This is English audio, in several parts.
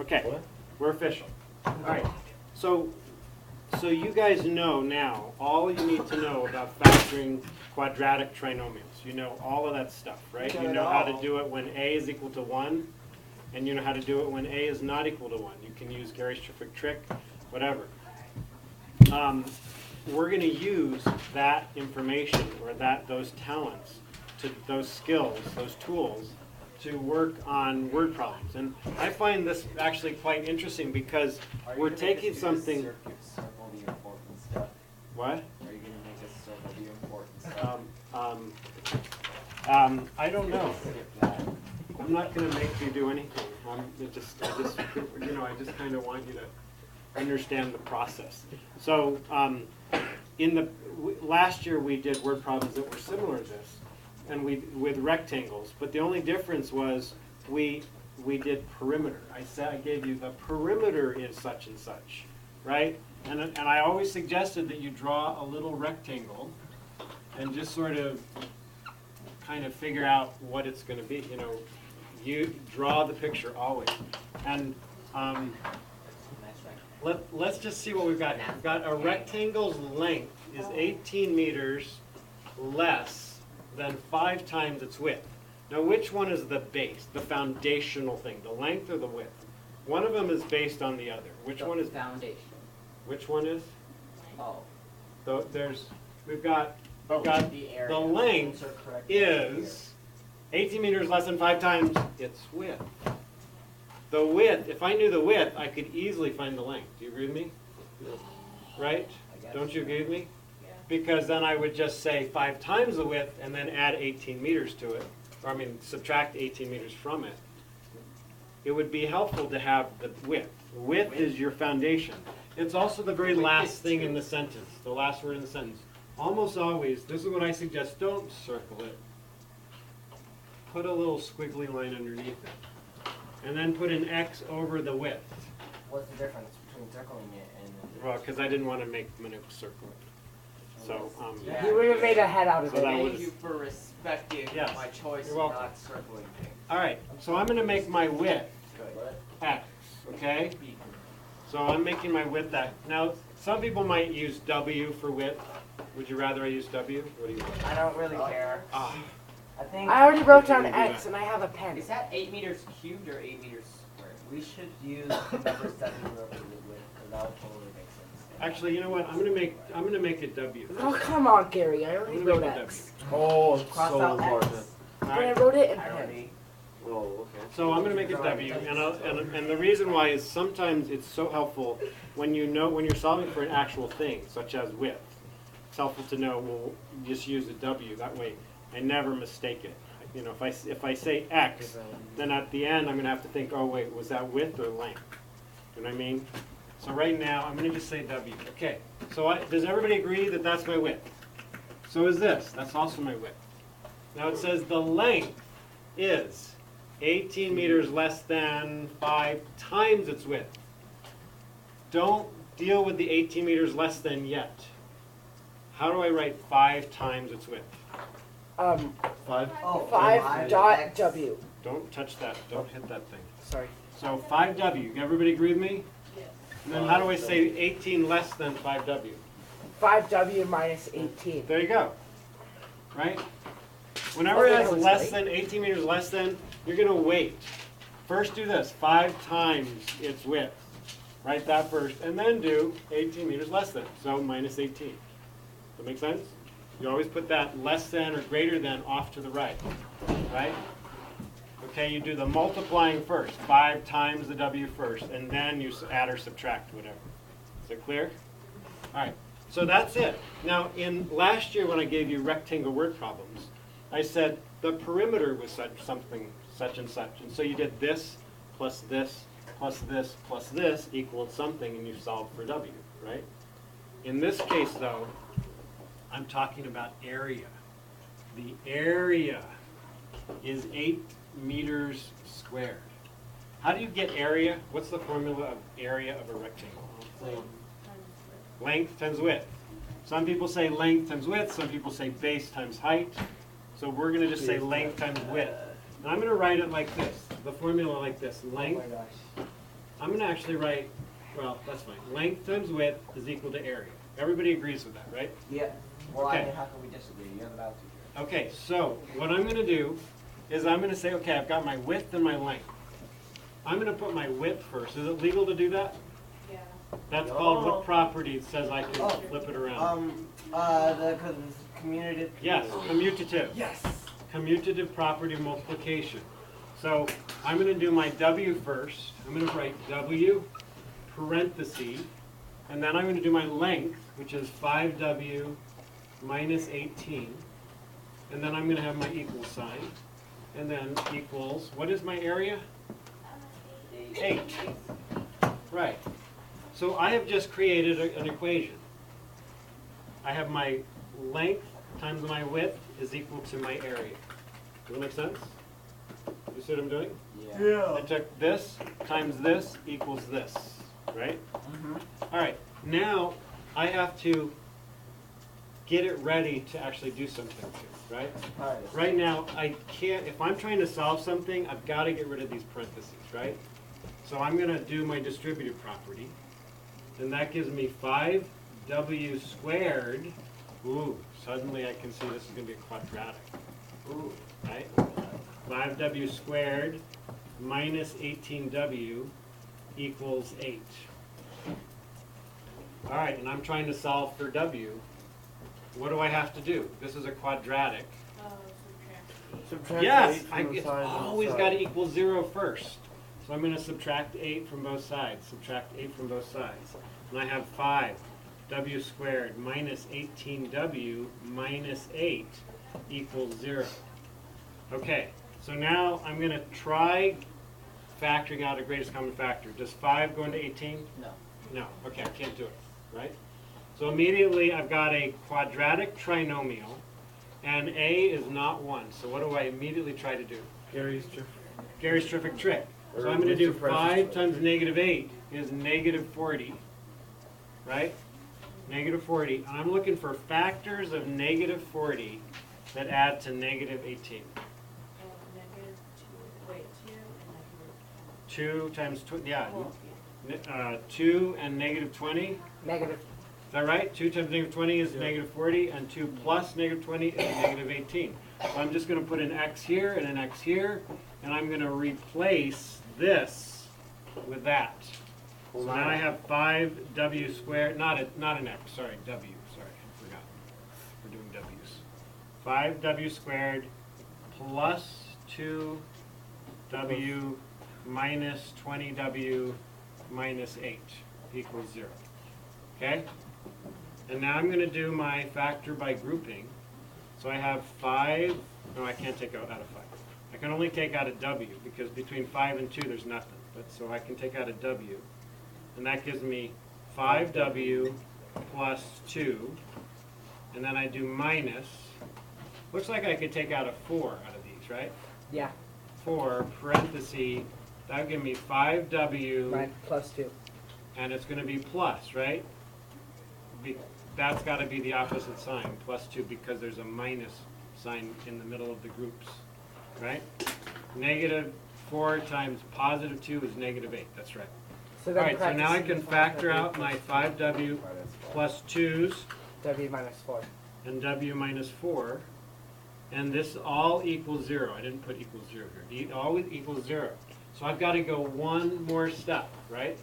Okay, we're official. All right, so you guys know now all you need to know about factoring quadratic trinomials. You know all of that stuff, right? You know how to do it when a is equal to 1, and you know how to do it when a is not equal to 1. You can use Gary's terrific trick, whatever. We're going to use that information or those talents, those skills, those tools, to work on word problems. And I find this actually quite interesting because we're taking something. Circle the important stuff. What? Are you going to make us circle the important stuff? I don't know. I'm not going to make you do anything. I just kind of want you to understand the process. So, last year we did word problems that were similar to this, and with rectangles. But the only difference was we did perimeter. I gave you the perimeter is such and such, right? And I always suggested that you draw a little rectangle and just sort of kind of figure out what it's going to be. You know, you draw the picture always. And let's just see what we've got here. We've got a rectangle's length is 18 meters less than 5 times its width. Now, which one is the base, the foundational thing, the length or the width? One of them is based on the other. Which one is foundation? Which one is? Oh. So we've got the length is 18 meters less than 5 times its width. The width, if I knew the width, I could easily find the length. Do you agree with me? Right? Don't you agree with me? Because then I would just say 5 times the width and then add 18 meters to it. Or I mean, subtract 18 meters from it. It would be helpful to have the width. Width is your foundation. It's also the very last thing in the sentence, the last word in the sentence. Almost always, this is what I suggest, don't circle it. Put a little squiggly line underneath it. And then put an X over the width. What's the difference between circling it and... Well, because I didn't want to make Manu circle it. So, He would have made a head out of So it. that Thank you for respecting Yes. my choice You're and welcome. not circling things. all right, so I'm going to make my width X, okay? So I'm making my width X. Now, some people might use W for width. Would you rather I use W? What do you think? I don't really care. Ah, I think I already wrote down Do X that. and I have a pen. Is that 8 meters cubed or 8 meters squared? we should use the number 7 represented with, because that would totally make sense. actually, you know what? I'm going to make it W. Oh, come on, Gary. I I'm already going to wrote make it X. Oh, it's Cross so out important. X. All But I right. wrote it in I pen. already... Oh, okay. So I'm going to make it W, and the reason why is sometimes it's so helpful when you're solving for an actual thing, such as width. It's helpful to know, well, just use a W. That way, I never mistake it. You know, if I say X, then at the end I'm going to have to think, oh wait, was that width or length? You know what I mean? So right now I'm going to just say W. Okay. So does everybody agree that that's my width? So is this? That's also my width. Now it says the length is 18 meters less than 5 times its width. Don't deal with the 18 meters less than yet. How do I write 5 times its width? 5? Oh, 5 dot W. Don't touch that. Don't hit that thing. Sorry. So 5W. Everybody agree with me? And then how do I say 18 less than 5W? 5W minus 18. There you go. Right? Whenever it Okay, has that was less right. than 18 meters less than, you're going to wait. First do this, 5 times its width. Write that first, and then do 18 meters less than, so minus 18. Does that make sense? You always put that less than or greater than off to the right, right? Okay, you do the multiplying first, 5 times the W first, and then you add or subtract, whatever. Is it clear? All right, so that's it. Now, in last year when I gave you rectangle word problems, I said the perimeter was such and such. And so you did this plus this plus this plus this equaled something, and you solved for W, right? In this case, though, I'm talking about area. The area is 8 meters squared. How do you get area? What's the formula of area of a rectangle? Length times width. Some people say length times width. Some people say base times height. So we're going to just say length times width. And I'm going to write it like this. The formula like this. Length I'm going to actually write, well, that's fine. Length times width is equal to area. Everybody agrees with that, right? Yeah. Well, Okay. I mean, how can we disagree? You're the math teacher. Okay, so what I'm going to do is I'm going to say, okay, I've got my width and my length. I'm going to put my width first. Is it legal to do that? Yeah. That's called No. what property says I can Oh. flip it around? Because it's commutative. Yes, commutative. Yes. Commutative property multiplication. So I'm going to do my W first. I'm going to write W, parenthesis, and then I'm going to do my length, which is 5W minus 18. And then I'm going to have my equal sign. And then equals, what is my area? 8. Right. So I have just created an equation. I have my length times my width is equal to my area. Does that make sense? You see what I'm doing? Yeah. I took this times this equals this, right? Mm-hmm. All right, now I have to get it ready to actually do something to, right? Right now, I can't, if I'm trying to solve something, I've got to get rid of these parentheses, right? So I'm going to do my distributive property, and that gives me 5W squared. Ooh, suddenly I can see this is going to be a quadratic. Ooh, right? 5W squared minus 18W equals 8. All right, and I'm trying to solve for W. What do I have to do? This is a quadratic. Oh, Subtract Yes, 8 from the it's side and the always side. got to equal 0 first. So I'm going to subtract 8 from both sides. Subtract 8 from both sides. And I have 5W squared minus 18W minus 8 equals 0. Okay, so now I'm going to try factoring out a greatest common factor. Does 5 go into 18? No. No. Okay, I can't do it, right? So immediately I've got a quadratic trinomial, and A is not 1. So what do I immediately try to do? Gary's trick. Gary's terrific trick. So Or I'm going to do Mr. Price's 5 trick. times negative 8 is negative 40, right? Negative 40. And I'm looking for factors of negative 40 that add to negative 18. negative 2, wait, 2 and 2 times, yeah, negative 2 and negative 20. Negative. Is that right? 2 times negative 20 is negative 40, and 2 plus negative 20 is negative 18. So I'm just going to put an x here and an x here, and I'm going to replace this with that. So now I have 5w squared, not an x, sorry, w, sorry, I forgot. We're doing w's. 5w squared plus 2w minus 20w minus 8 equals 0. Okay? And now I'm going to do my factor by grouping. So I have 5, no, I can't take out of 5. I can only take out a w because between 5 and 2 there's nothing. But so I can take out a w. And that gives me 5w plus 2. And then I do minus. Looks like I could take out a 4 out of these, right? Yeah. 4 parenthesis. That would give me 5w. Mine plus 2. And it's going to be plus, right? That's got to be the opposite sign, plus 2, because there's a minus sign in the middle of the groups, right? Negative 4 times positive 2 is negative 8, that's right. So All then right, so now I practicing can the factor 5W out my 5w plus 2's W minus 4. and w minus 4, and this all equals 0. I didn't put equals 0 here. It always equals 0. So I've got to go one more step, right?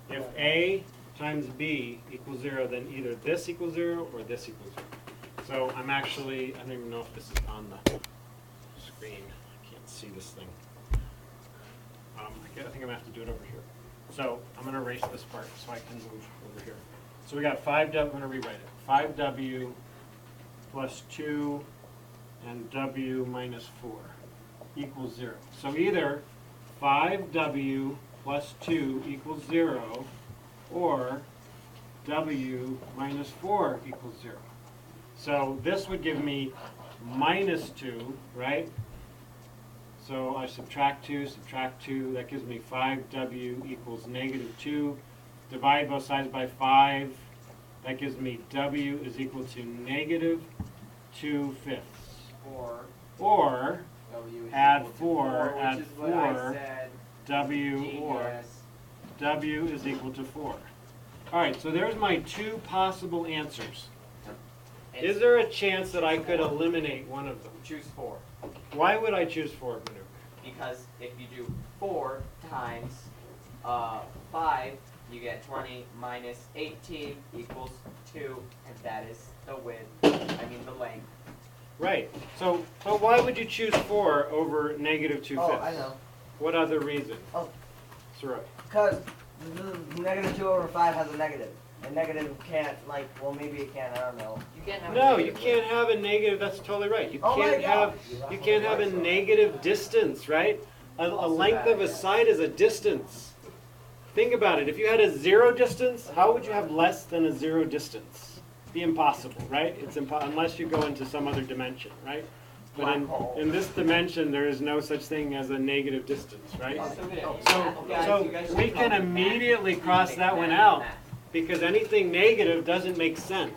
If A times B equals 0, then either this equals 0 or this equals 0. So I'm actually, I don't even know if this is on the screen. I can't see this thing. I think I'm going to have to do it over here. So I'm going to erase this part so I can move over here. So we got 5w, I'm going to rewrite it. 5w plus 2 and w minus 4 equals 0. So either 5w plus 2 equals 0 or w minus 4 equals 0. So this would give me minus 2, right? So I subtract 2, that gives me 5w equals negative 2. Divide both sides by 5, that gives me w is equal to negative 2/5. Or W is add equal to 4, which add is what I 4, said. w or. Genius. W is equal to 4. All right, so there's my two possible answers. Is there a chance that I could eliminate one of them? Choose 4. Why would I choose 4, Manu? Because if you do 4 times 5, you get 20 minus 18 equals 2, and that is the width, the length. Right. So, but why would you choose 4 over negative 2/5? Oh, I know. What other reason? Oh. Sorry. Because negative 2 over 5 has a negative. And negative can't, well, maybe it can, I don't know. You can't have No, you can't have a negative. That's totally right. You Oh my can't God. have a negative distance, right? A length of a side is a distance. Think about it. If you had a 0 distance, how would you have less than a 0 distance? Be impossible, right? It's unless you go into some other dimension, right? But Black hole. in this dimension, there is no such thing as a negative distance, right? So we can immediately cross that one out because anything negative doesn't make sense.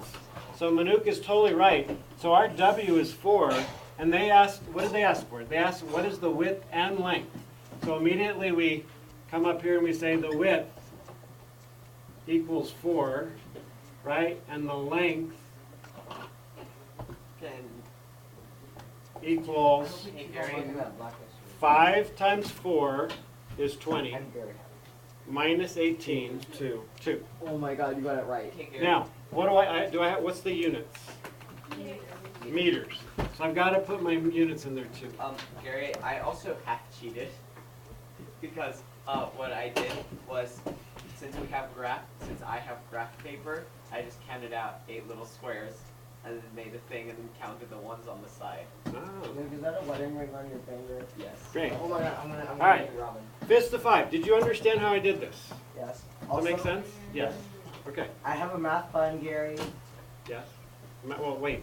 So Manuk is totally right. So our W is 4, and they asked, what did they ask for? They asked, what is the width and length? So immediately we come up here and we say the width equals 4, right? And the length equals Hey, Gary. Look at that black history. 5 times 4 is 20, I'm very happy. minus 18, 2. Oh my god, you got it right. Hey, Gary. Now, what do I have, what's the units? Meters. So I've got to put my units in there too. Gary, I also half cheated because what I did was since I have graph paper, I just counted out 8 little squares and then made a thing and then counted the ones on the side. Oh, Is that a wedding ring on your finger? Yes. great. Oh my god, I'm gonna All right. make it Robin. Fist of 5. Did you understand how I did this? Yes. Does that make sense? Yes. Okay. I have a math button, Gary. Yes. Well, wait.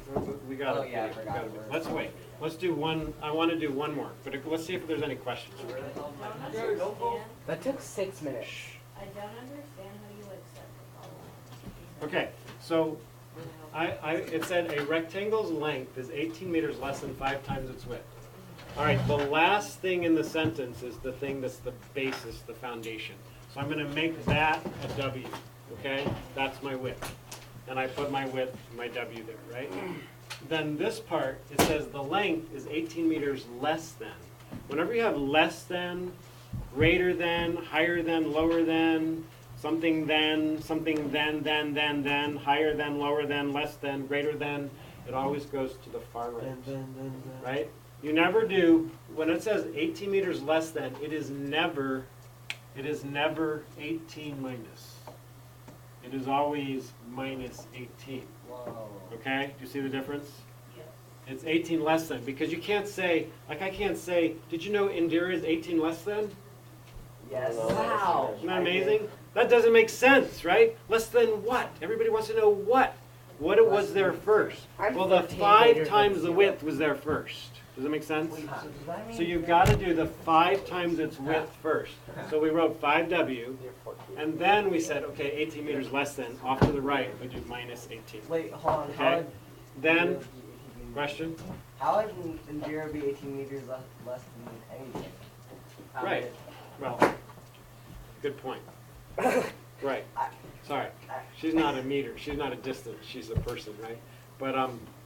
We got Oh, it. yeah, I forgot. Let's wait. Let's do one. I want to do one more, but let's see if there's any questions. I don't understand, That took 6 minutes. I don't understand how you accept the following. Okay. So it said a rectangle's length is 18 meters less than 5 times its width. All right, the last thing in the sentence is the thing that's the basis, the foundation. So I'm going to make that a W, okay? That's my width. And I put my width, my W there, right? Then this part, it says the length is 18 meters less than. Whenever you have less than, greater than, higher than, lower than, something then, higher than, lower than, less than, greater than, it always goes to the far right, right? You never do, when it says 18 meters less than, it is never 18 minus. It is always minus 18, Whoa. okay? Do you see the difference? Yes. It's 18 less than, because you can't say, like I can't say, did you know Indira is 18 less than? Yes. Wow. Isn't that amazing? That doesn't make sense, right? Less than what? Everybody wants to know what. What it was there first. I'm Well, the 15 5 greater than times the 0. width was there first. Does that make sense? Wait, so does that mean So you've got to do the 5 times its width first. So we wrote 5W, You're 14. and then we said, okay, 18 meters less than, off to the right, we do minus 18. Wait, hold on. Okay. Then, question? How would Indira be 18 meters less than anything? Right. Well, good point. Right. Sorry. She's not a meter. She's not a distance. She's a person, right? But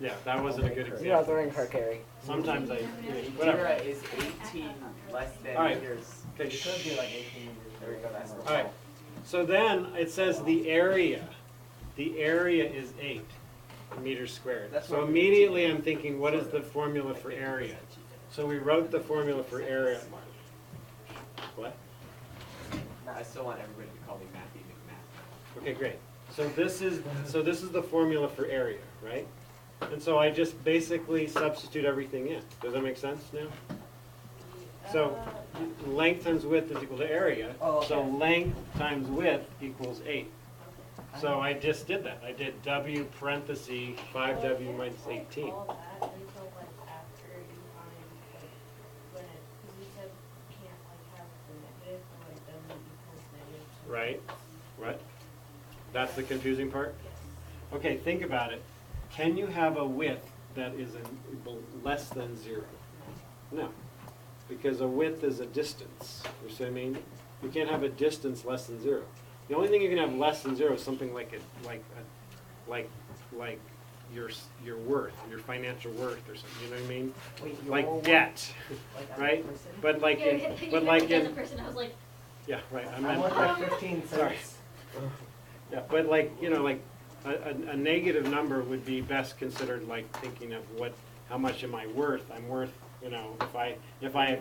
yeah, that wasn't a good You're not example. the ring card, Gary. Sometimes whatever. Indira is 18 less than All right. meters. Okay. It could be like 18 meters. There we go, that's All right. So then it says the area. The area is 8 meters squared. That's So what- immediately I'm thinking, what is the formula for area? So we wrote the formula for area. What? I still want everybody to call me Matthew McMath. Okay, great. So this is the formula for area, right? And so I just basically substitute everything in. Does that make sense now? So length times width is equal to area. Oh, okay. So length times width equals 8. So I just did that. I did W parenthesis 5W minus 18. All that until like after you find like when it, because you said you can't like have the negative or like W equals negative. Right. Right? That's the confusing part? Yes. Okay, think about it. Can you have a width that is less than 0? No. Because a width is a distance. You see what I mean? You can't have a distance less than 0. The only thing you can have less than 0 is something like your worth, your financial worth, or something. You know what I mean? Wait, your Like whole debt, like as a right? person? But like Yeah, in, you but meant like it as a in, person, I was like, yeah, right. I I meant want like, like 15 sorry. cents. yeah, but like like a negative number would be best considered like thinking of how much am I worth? I'm worth, if I if I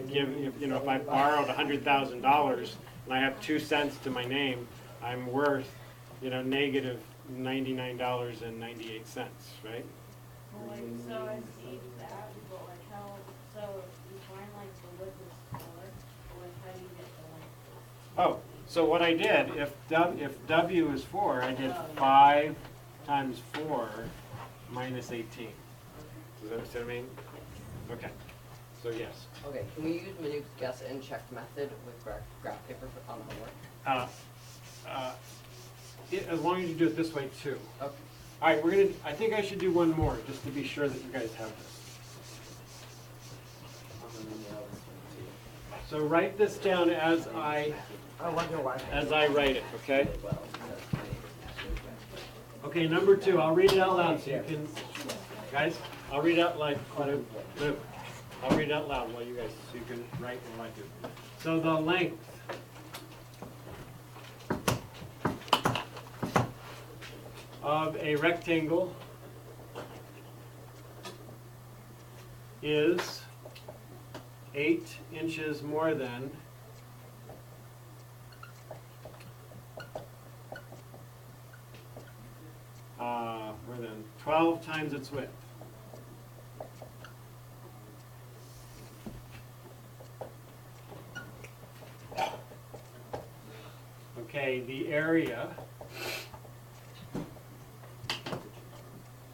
borrowed $100,000 and I have 2 cents to my name, I'm worth, negative $99.98, right? like, so I see that, but like how, so you find like the width is smaller, but like how do you get the length? Oh, so what I did, if W is 4, I did 5 times 4 minus 18. Does that understand what I mean? Okay, so yes. Okay, can we use Manu's guess and check method with graph paper on homework? As long as you do it this way too. Okay. All right, I think I should do one more, just to be sure that you guys have this. So write this down as I wonder why. write it, okay? Okay, number 2, I'll read it out loud so you can, guys, I'll read it out loud. I'll read it out loud while you guys, so you can write while I do. So the length of a rectangle is 8 inches more than more than 12 times its width. Okay, the area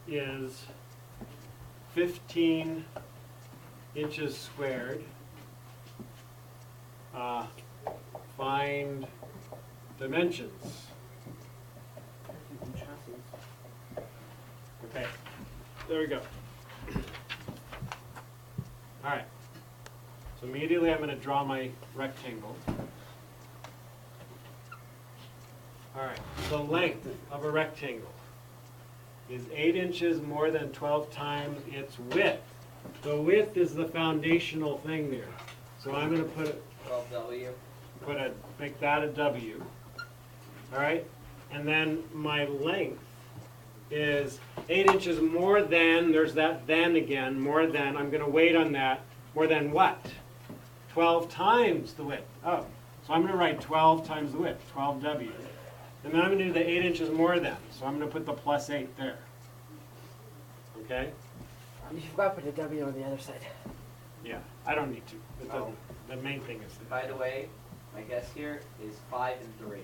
is 15 inches squared. Find dimensions. Okay, there we go. All right, so immediately I'm going to draw my rectangle. All right, the length of a rectangle is 8 inches more than 12 times its width. The width is the foundational thing there. So I'm going to put 12W. make that a W. All right, and then my length is 8 inches more than, there's that then again, more than, I'm going to wait on that, more than what? 12 times the width. Oh, so I'm going to write 12 times the width, 12W. And then I'm going to do the 8 inches more than, so I'm going to put the plus 8 there. Okay? You forgot to put a W on the other side. Yeah, I don't need to. It doesn't, the main thing is that. By the way, my guess here is 5 and 3.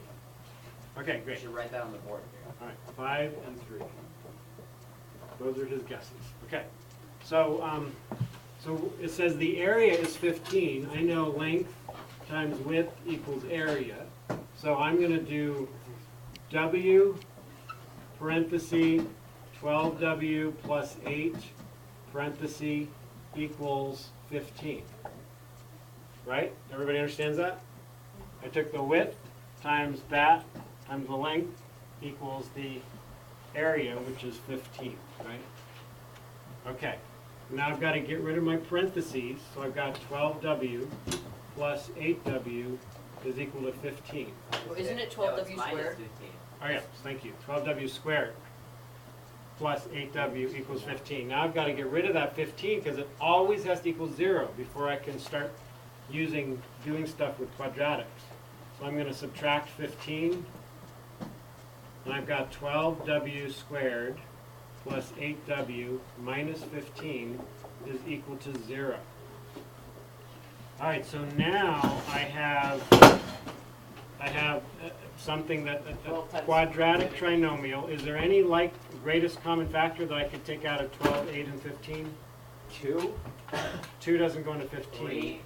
Okay, You great. should write that on the board here. All right, 5 and 3. Those are his guesses. Okay, so so it says the area is 15. I know length times width equals area. So I'm going to do W parenthesis 12W plus 8 parenthesis equals 15. Right? Everybody understands that? I took the width times that times the length equals the area, which is 15, right? Okay, now I've got to get rid of my parentheses, so I've got 12W plus 8W is equal to 15. Well, isn't it No, it's 12W minus squared? 15. Oh yeah, thank you. 12W squared plus 8W equals 15. Now I've got to get rid of that 15 because it always has to equal 0 before I can start doing stuff with quadratics. So I'm going to subtract 15, and I've got 12W squared plus 8W minus 15 is equal to 0. All right, so now I have something that a quadratic trinomial. Is there any greatest common factor that I could take out of 12, 8, and 15? 2? 2 doesn't go into 15. 3?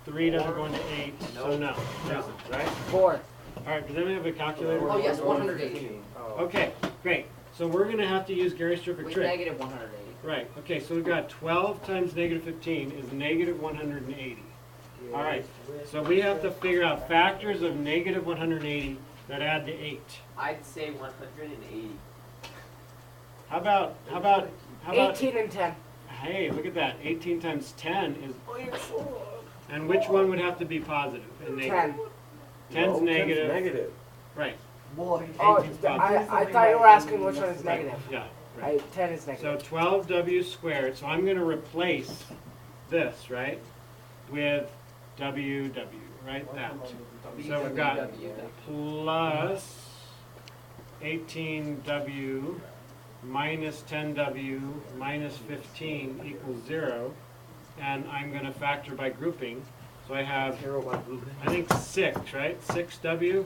3 doesn't go into 8, so no, it doesn't, right? 4. All right, does anyone have a calculator? Oh yes, 180. Okay, great. So we're going to have to use Gary's trick or With trick. negative 180. Right, okay, so we've got 12 times negative 15 is negative 180. All right, so we have to figure out factors of negative 180 that add to 8. I'd say 180. How about 18 and 10. hey, look at that. 18 times 10 is, and which one would have to be positive and negative? 10. 10's No, negative. Negative. Right, Boy, Oh, 18's positive. I thought you were asking which one is negative. Yeah, right. 10 is So negative. 12w squared, so I'm going to replace this, right, with ww, right, that. So we've got plus 18w minus 10w minus 15 equals 0, and I'm going to factor by grouping. So I have, I think 6, right, 6w,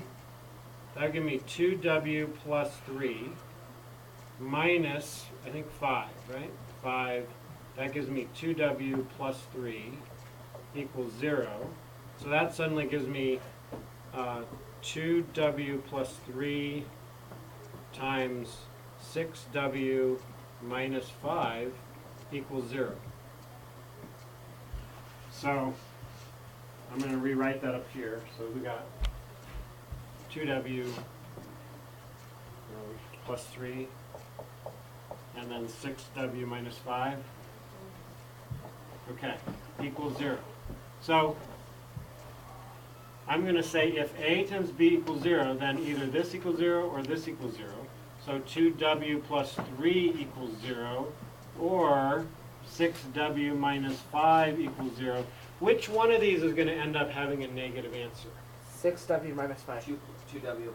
that would give me 2w plus 3 minus, I think 5, right, 5, that gives me 2w plus 3 equals 0. So that suddenly gives me 2w plus 3 times 6w minus 5 equals 0. So I'm going to rewrite that up here. So we got 2w plus 3 and then 6w minus 5. Okay, equals 0. So I'm going to say if a times b equals 0, then either this equals 0 or this equals 0. So 2w plus 3 equals 0, or 6w minus 5 equals 0. Which one of these is going to end up having a negative answer? 6w minus 5. 2w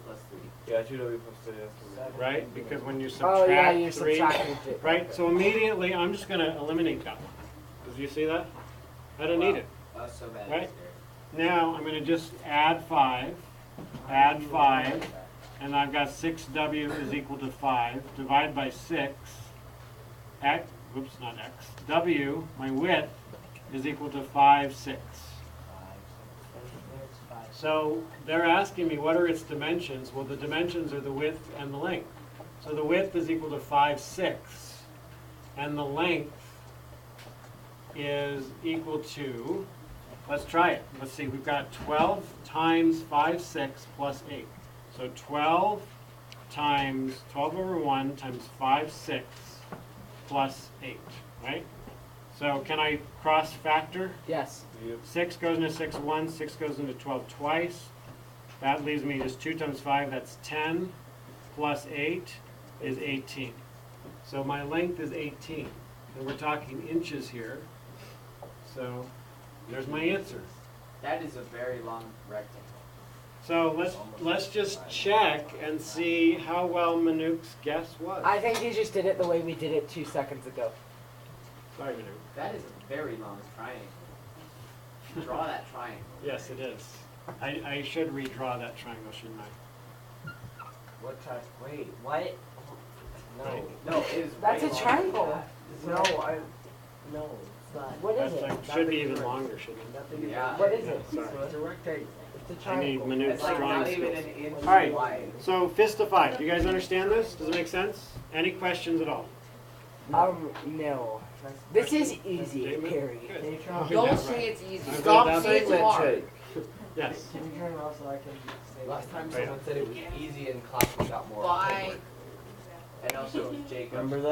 plus 3. Yeah, 2w plus 3. That's correct. Right? Because when you subtract Oh yeah, you're 3, subtracting it. right? So immediately I'm just going to eliminate that one. Did you see that? I don't need it. Oh, so bad. Right? Now I'm going to just add 5, and I've got 6w is equal to 5. Divide by 6, x, whoops, not x, w, my width, is equal to 5, 6. So they're asking me what are its dimensions. Well, the dimensions are the width and the length. So the width is equal to 5, 6, and the length is equal to, let's try it. Let's see, we've got 12 times 5, 6 plus 8. So 12 times 12 over 1 times 5, 6 plus 8, right? So can I cross factor? Yes. 6 goes into 6 once, 6 goes into 12 twice. That leaves me just 2 times 5, that's 10, plus 8 is 18. So my length is 18. And we're talking inches here. So there's my answer. That is a very long rectangle. So let's just check and see how well Manuk's guess was. I think you just did it the way we did it 2 seconds ago. Sorry, Manuk. That is a very long triangle. Draw that triangle. Yes, it is. I should redraw that triangle, shouldn't I? what time? Wait, what? No. Right. No, it is That's way a longer triangle. than No, no, it's not. What is That's it? like, should be even longer, shouldn't it? Nothing is. Yeah. What is it? Sorry. So it's a rectangle. It's a I need triangle. that. Manuk's It's like drawing not even skills. an inch All right. wide. So fist of 5. Do you guys understand this? Does it make sense? Any questions at all? No. This is easy, Statement? Harry. Good. Can you turn off? Yeah, Don't right. say it's easy. I'm Stop glad saying it's hard. Yes. Can you turn it off so I can say Last time Right. someone said it was easy in class, we got more. Bye. And also, Jacob. Remember that?